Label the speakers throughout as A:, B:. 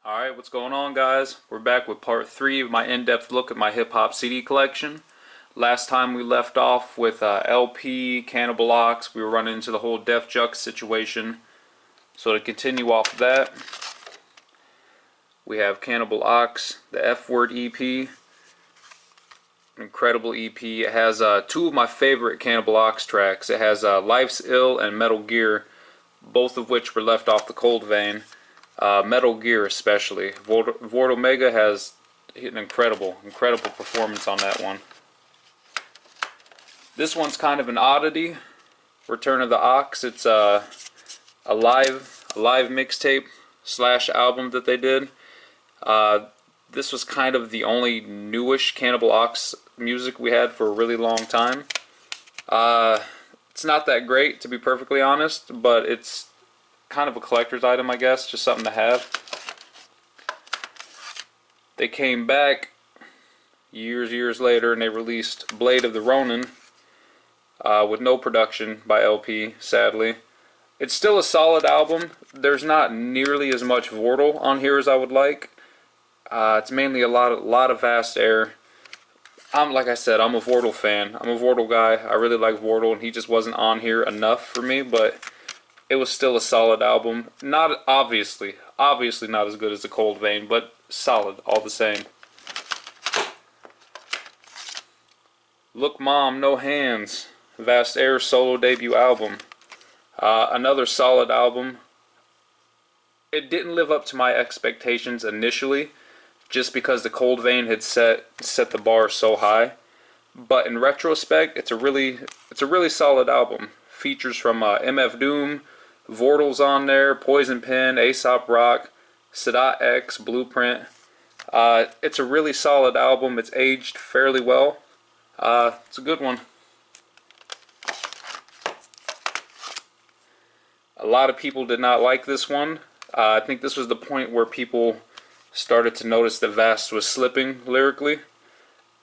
A: Alright, what's going on, guys? We're back with part 3 of my in-depth look at my hip-hop CD collection. Last time we left off with LP, Cannibal Ox. We were running into the whole Def Jux situation. So to continue off of that, we have Cannibal Ox, the F Word EP. Incredible EP. It has two of my favorite Cannibal Ox tracks. It has Life's Ill and Metal Gear, both of which were left off the Cold Vein. Metal Gear especially. Vord Omega has an incredible performance on that one. This one's kind of an oddity. Return of the Ox. It's a live mixtape / album that they did. This was kind of the only newish Cannibal Ox music we had for a really long time. It's not that great, to be perfectly honest, but it's kind of a collector's item, I guess, just something to have. They came back years later and they released Blade of the Ronin with no production by LP, sadly. It's still a solid album. There's not nearly as much Vordul on here as I would like. It's mainly a lot of Vast Air. Like I said, I'm a Vordul fan. I'm a Vordul guy. I really like Vordul, and he just wasn't on here enough for me, but it was still a solid album. Not obviously not as good as the Cold Vein, but solid all the same. Look Mom, No Hands, Vast Air solo debut album. Another solid album. It didn't live up to my expectations initially, just because the Cold Vein had set the bar so high. But in retrospect, it's a really solid album. Features from MF Doom, Vordul's on there, Poison Pen, Aesop Rock, Sadat X, Blueprint. It's a really solid album. It's aged fairly well. It's a good one. A lot of people did not like this one. I think this was the point where people started to notice that Vast was slipping lyrically.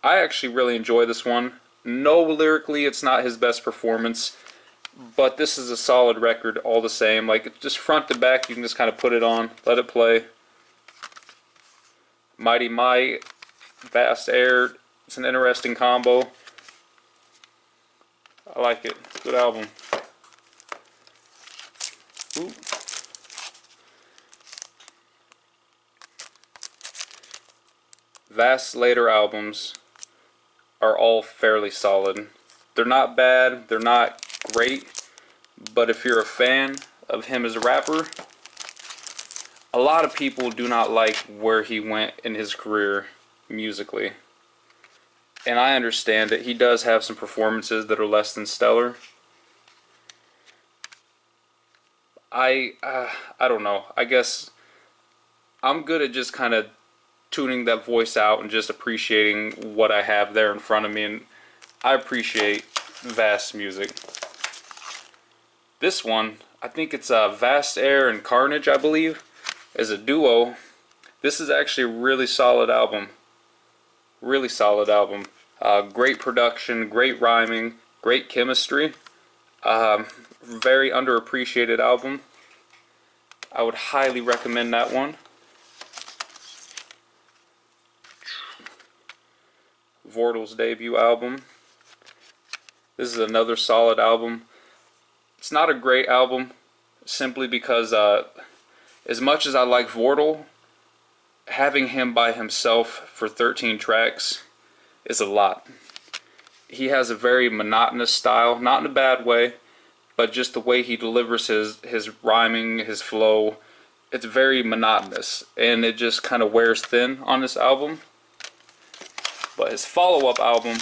A: I actually really enjoy this one. No, lyrically it's not his best performance, but this is a solid record all the same. Like, just front to back, you can just kind of put it on, let it play. Mighty Might, Vast Air, it's an interesting combo. I like it. Good album. Ooh. Vast's later albums are all fairly solid. They're not bad, they're not great, but if you're a fan of him as a rapper, a lot of people do not like where he went in his career musically. And I understand that he does have some performances that are less than stellar. I don't know. I guess I'm good at just kind of tuning that voice out and just appreciating what I have there in front of me, and I appreciate Vast music. This one, I think it's Vast Air and Carnage, I believe, as a duo. This is actually a really solid album. Really solid album. Great production, great rhyming, great chemistry. Very underappreciated album. I would highly recommend that one. Vordul's debut album. This is another solid album. It's not a great album, simply because as much as I like Vordul, having him by himself for 13 tracks is a lot. He has a very monotonous style, not in a bad way, but just the way he delivers his rhyming, his flow, it's very monotonous, and it just kind of wears thin on this album. But his follow-up album,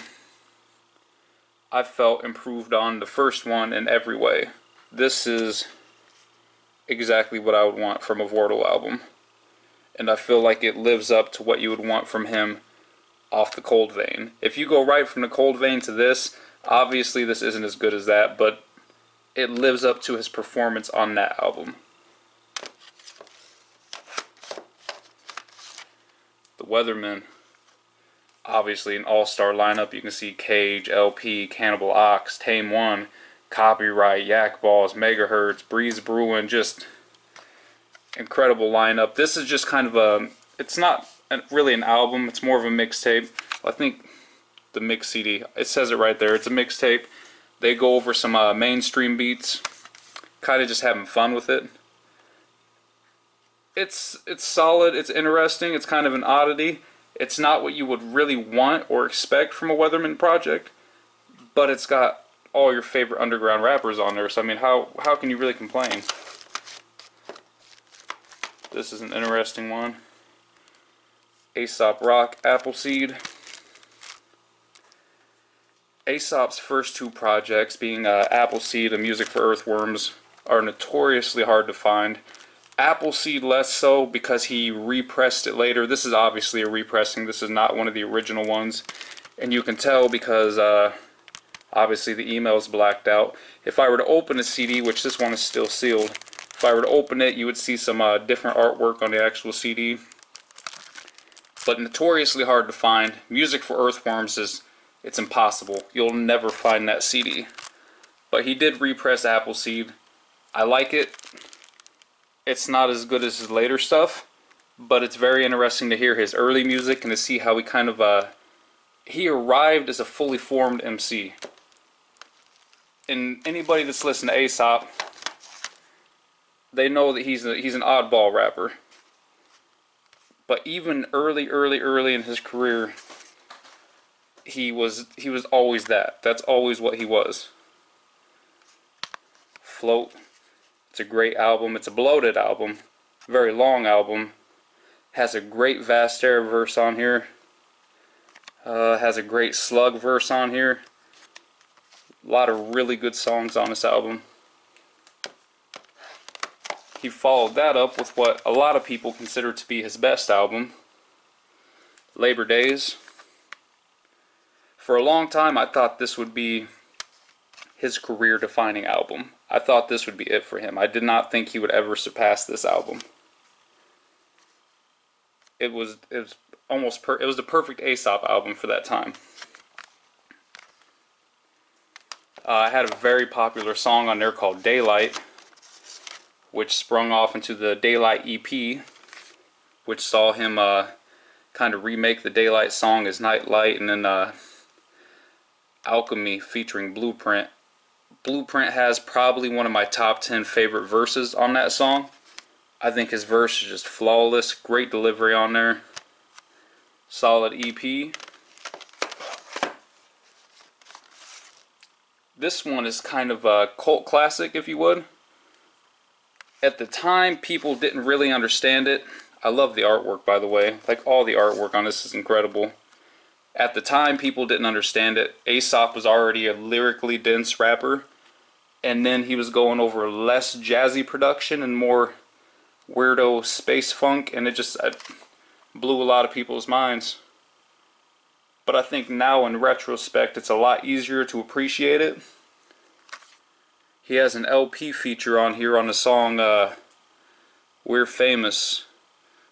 A: I felt improved on the first one in every way. This is exactly what I would want from a Vordul album. And I feel like it lives up to what you would want from him off the Cold Vein. If you go right from the Cold Vein to this, obviously this isn't as good as that, but it lives up to his performance on that album. The Weathermen. Obviously an all-star lineup. You can see Cage, LP, Cannibal Ox, Tame One, Copyright, Yak Balls, Megahertz, Breeze Brewing, just incredible lineup. This is just kind of a, it's not really an album, it's more of a mixtape. I think the mix CD, it says it right there, it's a mixtape. They go over some mainstream beats, kind of just having fun with it. It's solid, it's interesting, it's kind of an oddity. It's not what you would really want or expect from a Weatherman project, but it's got all your favorite underground rappers on there, so I mean, how can you really complain? This is an interesting one. Aesop Rock, Appleseed. Aesop's first two projects, being Appleseed and Music for Earthworms, are notoriously hard to find. Appleseed less so because he repressed it later. This is obviously a repressing. This is not one of the original ones. And you can tell because obviously the email is blacked out. If I were to open a CD, which this one is still sealed, if I were to open it, you would see some different artwork on the actual CD. But notoriously hard to find. Music for Earthworms it's impossible. You'll never find that CD. But he did repress Appleseed. I like it. It's not as good as his later stuff, but it's very interesting to hear his early music and to see how he kind of he arrived as a fully formed MC. And anybody that's listened to Aesop, they know that he's an oddball rapper. But even early in his career, he was always that. That's always what he was. Float. It's a great album. It's a bloated album. Very long album. Has a great Vastera verse on here. Has a great Slug verse on here. A lot of really good songs on this album. He followed that up with what a lot of people consider to be his best album, Labor Days. For a long time, I thought this would be his career-defining album. I thought this would be it for him. I did not think he would ever surpass this album. It was almost it was the perfect Aesop album for that time. I had a very popular song on there called Daylight, which sprung off into the Daylight EP, which saw him kind of remake the Daylight song as Nightlight, and then Alchemy featuring Blueprint. Blueprint has probably one of my top 10 favorite verses on that song. I think his verse is just flawless. Great delivery on there. Solid EP. This one is kind of a cult classic, if you would. At the time, people didn't really understand it. I love the artwork, by the way. Like, all the artwork on this is incredible. At the time, people didn't understand it. Aesop was already a lyrically dense rapper, and then he was going over less jazzy production and more weirdo space funk, and it blew a lot of people's minds. But I think now, in retrospect, it's a lot easier to appreciate it. He has an LP feature on here on the song We're Famous,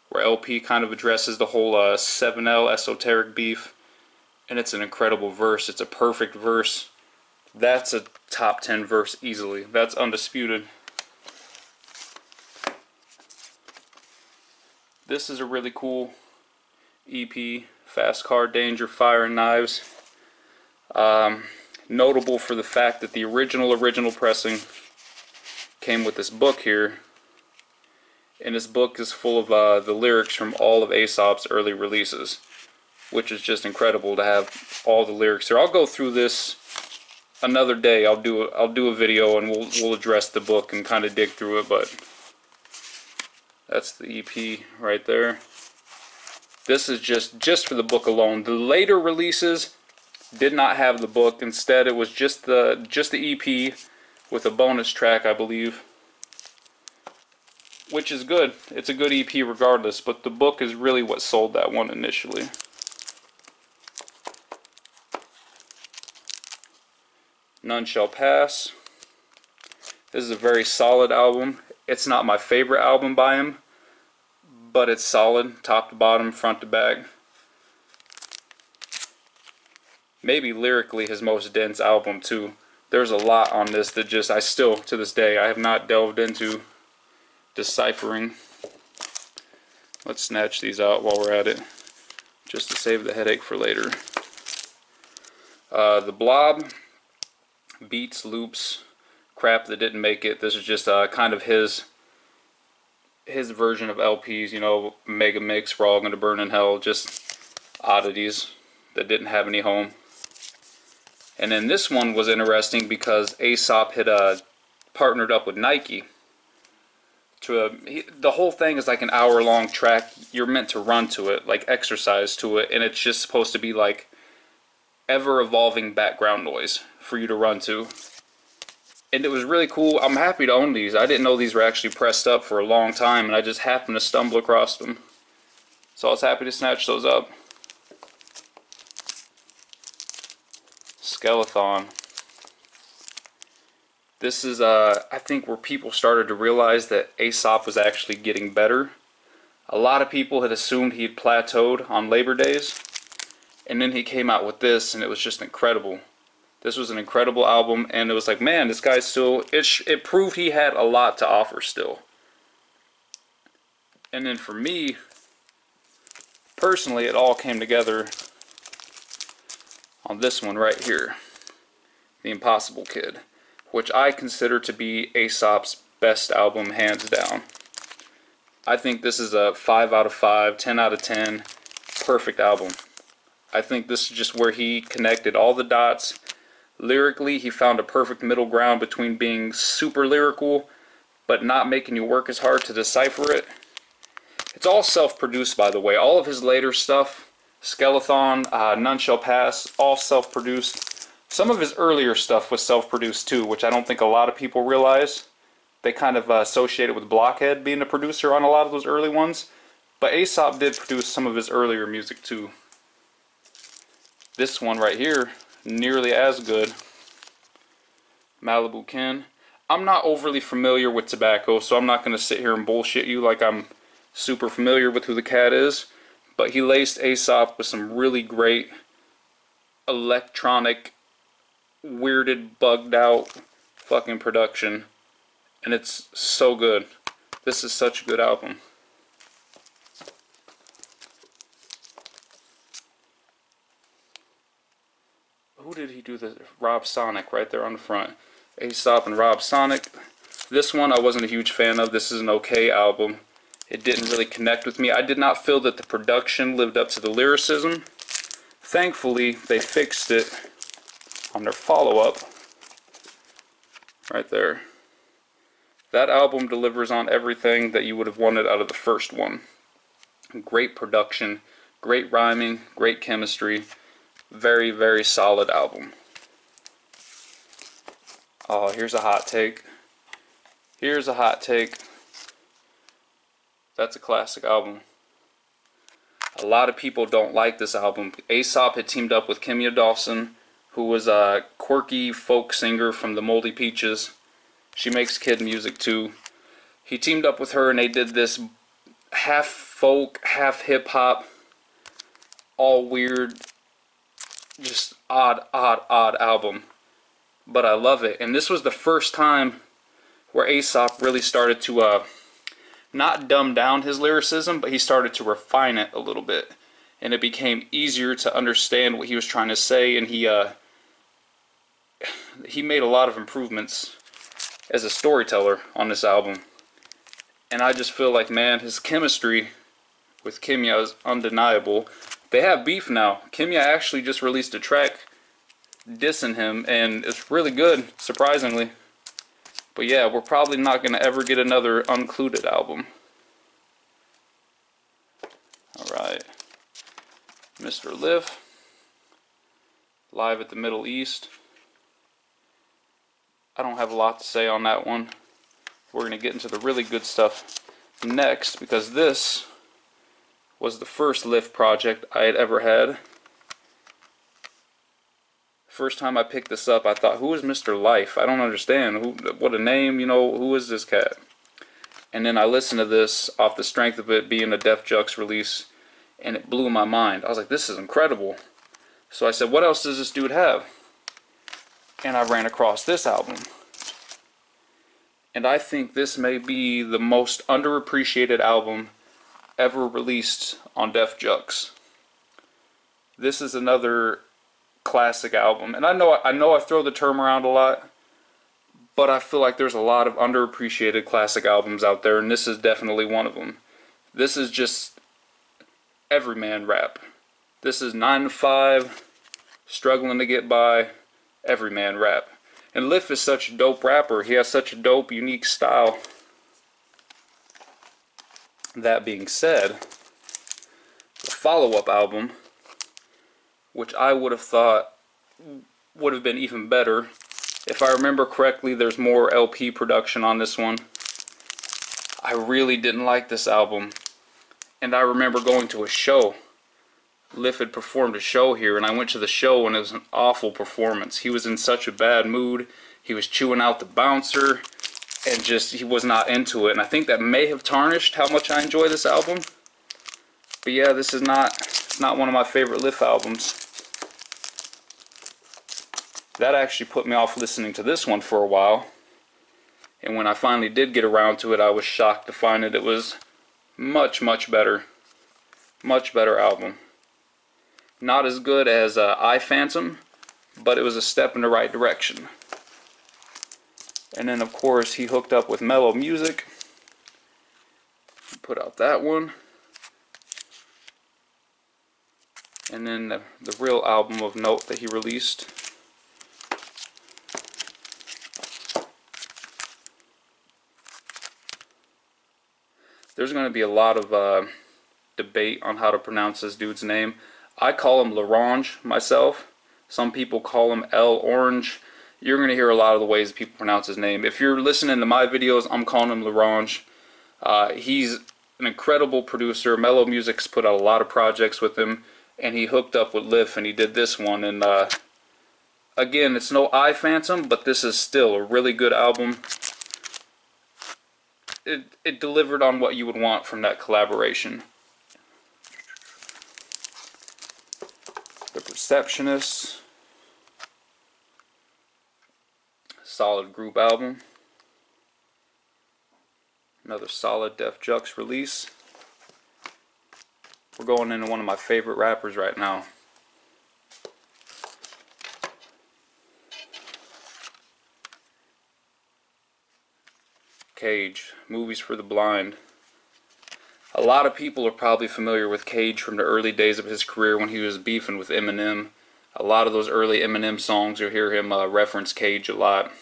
A: where LP kind of addresses the whole 7L esoteric beef. And it's an incredible verse. It's a perfect verse. That's a top 10 verse easily. That's undisputed. This is a really cool EP. Fast Car, Danger, Fire, and Knives. Notable for the fact that the original pressing came with this book here. And this book is full of the lyrics from all of Aesop's early releases, which is just incredible to have all the lyrics here. I'll go through this another day. I'll do a video and we'll address the book and kind of dig through it, but that's the EP right there. This is just for the book alone. The later releases did not have the book. Instead, it was just the EP with a bonus track, I believe, which is good. It's a good EP regardless, but the book is really what sold that one initially. None Shall Pass. This is a very solid album. It's not my favorite album by him, but it's solid, top to bottom, front to back. Maybe lyrically his most dense album too. There's a lot on this that I still, to this day, I have not delved into deciphering. Let's snatch these out while we're at it, just to save the headache for later. The Blob, beats, loops, crap that didn't make it. This is just kind of his version of LPs, you know, mega mix, we're all gonna burn in hell, just oddities that didn't have any home. And then this one was interesting because Aesop had partnered up with Nike. The whole thing is like an hour-long track. You're meant to run to it, like exercise to it, and it's just supposed to be like ever-evolving background noise for you to run to. And it was really cool. I'm happy to own these. I didn't know these were actually pressed up for a long time, and I just happened to stumble across them. So I was happy to snatch those up. Skeleton. This is, I think, where people started to realize that Aesop was actually getting better. A lot of people had assumed he had plateaued on Labor Days, and then he came out with this, and it was just incredible. This was an incredible album, and it was like, man, this guy's still, it proved he had a lot to offer still. And then for me, personally, it all came together on this one right here, The Impossible Kid, which I consider to be Aesop's best album, hands down. I think this is a 5 out of 5, 10 out of 10, perfect album. I think this is just where he connected all the dots. Lyrically, he found a perfect middle ground between being super lyrical, but not making you work as hard to decipher it. It's all self-produced, by the way. All of his later stuff, Skeleton, None Shall Pass, all self-produced. Some of his earlier stuff was self-produced too, which I don't think a lot of people realize. They kind of associate it with Blockhead being a producer on a lot of those early ones. But Aesop did produce some of his earlier music too. This one right here, nearly as good. Malibu Ken. I'm not overly familiar with tobacco, so I'm not going to sit here and bullshit you like I'm super familiar with who the cat is. But he laced Aesop with some really great electronic, weirded, bugged out fucking production. And it's so good. This is such a good album. Who did he do this? Rob Sonic right there on the front. Aesop and Rob Sonic. This one I wasn't a huge fan of. This is an okay album. It didn't really connect with me. I did not feel that the production lived up to the lyricism. Thankfully, they fixed it on their follow-up. Right there. That album delivers on everything that you would have wanted out of the first one. Great production, great rhyming, great chemistry. Very, very solid album. Oh, here's a hot take. Here's a hot take. That's a classic album. A lot of people don't like this album. Aesop had teamed up with Kimya Dawson, who was a quirky folk singer from the Moldy Peaches. She makes kid music too. He teamed up with her and they did this half folk, half hip hop, all weird, just odd album. But I love it. And this was the first time where Aesop really started to not dumb down his lyricism, but he started to refine it a little bit. And it became easier to understand what he was trying to say, and he made a lot of improvements as a storyteller on this album. And I just feel like, man, his chemistry with Kimya is undeniable. They have beef now. Kimya actually just released a track dissing him, and it's really good, surprisingly. But yeah, we're probably not going to ever get another Uncluded album. Alright. Mr. Liff. Live at the Middle East. I don't have a lot to say on that one. We're going to get into the really good stuff next, because this was the first Liff project I had ever had. First time I picked this up, I thought, who is Mr. Life? I don't understand. What a name, you know, who is this cat? And then I listened to this off the strength of it being a Def Jux release, and it blew my mind. I was like, this is incredible. So I said, what else does this dude have? And I ran across this album. And I think this may be the most underappreciated album ever released on Def Jux. This is another classic album, and I know I throw the term around a lot, but I feel like there's a lot of underappreciated classic albums out there, and this is definitely one of them. This is just everyman rap. This is 9 to 5, struggling to get by, everyman rap. And Lif is such a dope rapper. He has such a dope, unique style. That being said, the follow-up album, which I would have thought would have been even better. If I remember correctly, there's more LP production on this one. I really didn't like this album. And I remember going to a show. Lif had performed a show here, and I went to the show, and it was an awful performance. He was in such a bad mood. He was chewing out the bouncer, and just, he was not into it. And I think that may have tarnished how much I enjoy this album. But yeah, this is not one of my favorite Lif albums. That actually put me off listening to this one for a while. And when I finally did get around to it, I was shocked to find that it was much, much better. Much better album. Not as good as I Phantom, but it was a step in the right direction. And then, of course, he hooked up with Mellow Music. Put out that one. And then the real album of note that he released. There's going to be a lot of debate on how to pronounce this dude's name. I call him L'Orange myself. Some people call him L Orange. You're going to hear a lot of the ways people pronounce his name. If you're listening to my videos, I'm calling him L'Orange. He's an incredible producer. Mellow Music's put out a lot of projects with him, and he hooked up with Lif, and he did this one. And again, it's no I Phantom, but this is still a really good album. It delivered on what you would want from that collaboration. The Perceptionist. Solid group album. Another solid Def Jux release. We're going into one of my favorite rappers right now. Cage, Movies for the Blind. A lot of people are probably familiar with Cage from the early days of his career when he was beefing with Eminem. A lot of those early Eminem songs, you'll hear him reference Cage a lot.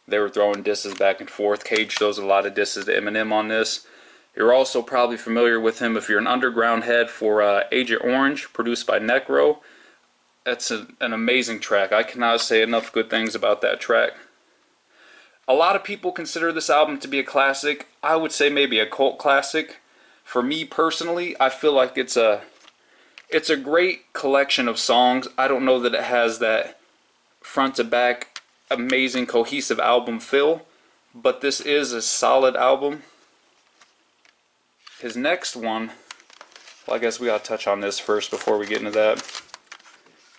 A: They were throwing disses back and forth. Cage throws a lot of disses to Eminem on this. You're also probably familiar with him if you're an underground head for Agent Orange, produced by Necro. That's an amazing track. I cannot say enough good things about that track. A lot of people consider this album to be a classic. I would say maybe a cult classic. For me personally, I feel like it's a great collection of songs. I don't know that it has that front to back amazing cohesive album feel, but this is a solid album. His next one, well, I guess we gotta touch on this first before we get into that.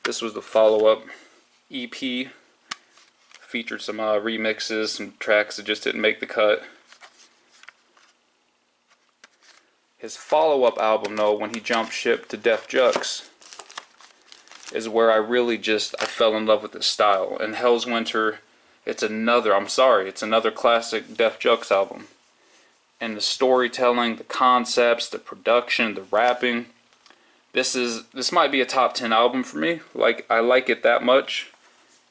A: This was the follow-up EP. Featured some remixes, some tracks that just didn't make the cut. His follow-up album, though, when he jumped ship to Def Jux, is where I really I fell in love with his style. And Hell's Winter, it's another classic Def Jux album. And the storytelling, the concepts, the production, the rapping. This might be a top 10 album for me. I like it that much.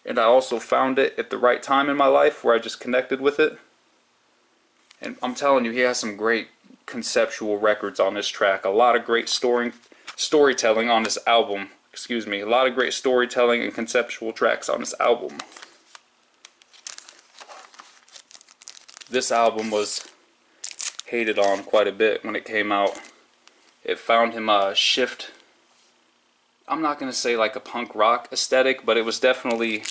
A: And I also found it at the right time in my life where I just connected with it. And I'm telling you, he has some great conceptual records on this track. A lot of great storytelling on this album. Excuse me. A lot of great storytelling and conceptual tracks on this album. This album was hated on quite a bit when it came out. It found him shift. I'm not going to say like a punk rock aesthetic, but it was definitely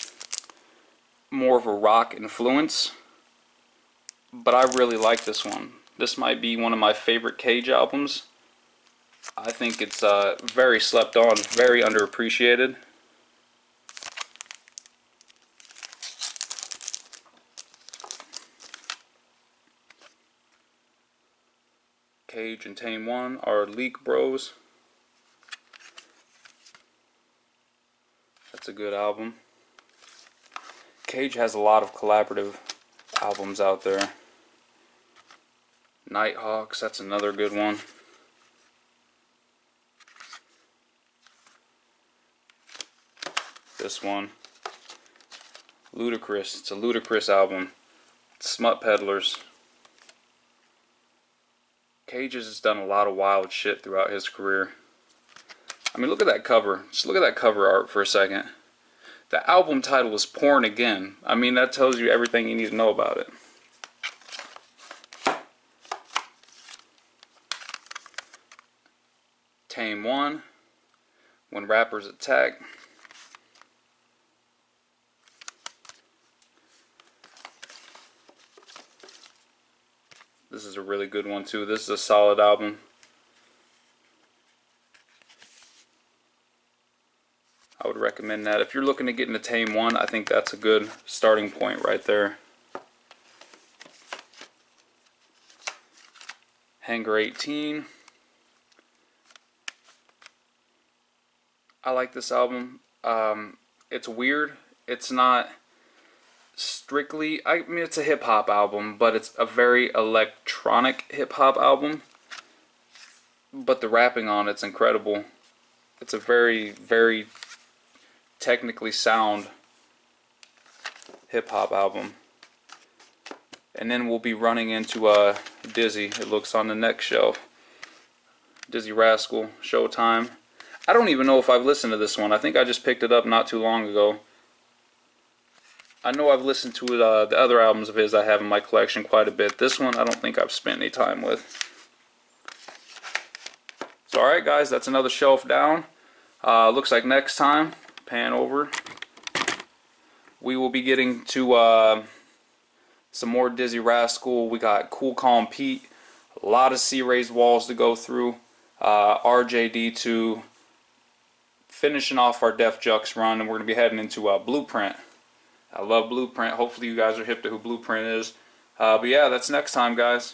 A: more of a rock influence. But I really like this one. This might be one of my favorite Cage albums. I think it's very slept on, very underappreciated. Cage and Tame One are Leak Bros. That's a good album. Cage has a lot of collaborative albums out there. Nighthawks, that's another good one. This one. Ludacris, it's a Ludacris album. Smut Peddlers. Cage has done a lot of wild shit throughout his career. I mean, look at that cover. Just look at that cover art for a second. The album title is Porn Again. I mean, that tells you everything you need to know about it. Tame One, When Rappers Attack. This is a really good one too. This is a solid album. I would recommend that. If you're looking to get into Tame One, I think that's a good starting point right there. Hangar 18. I like this album. It's weird. It's not strictly, I mean, it's a hip-hop album, but it's a very electronic hip-hop album. But the rapping on it's incredible. It's a very, very technically sound hip-hop album. And then we'll be running into Dizzy. It looks on the next shelf. Dizzy Rascal, Showtime. I don't even know if I've listened to this one. I think I just picked it up not too long ago. I know I've listened to the other albums of his I have in my collection quite a bit. This one I don't think I've spent any time with. So alright guys, that's another shelf down. Looks like next time, pan over, we will be getting to some more Dizzy Rascal. We got Cool Calm Pete, a lot of C-Raised Walls to go through, RJD2, finishing off our Def Jux run, and we're going to be heading into Blueprint. I love Blueprint. Hopefully you guys are hip to who Blueprint is. But yeah, that's next time, guys.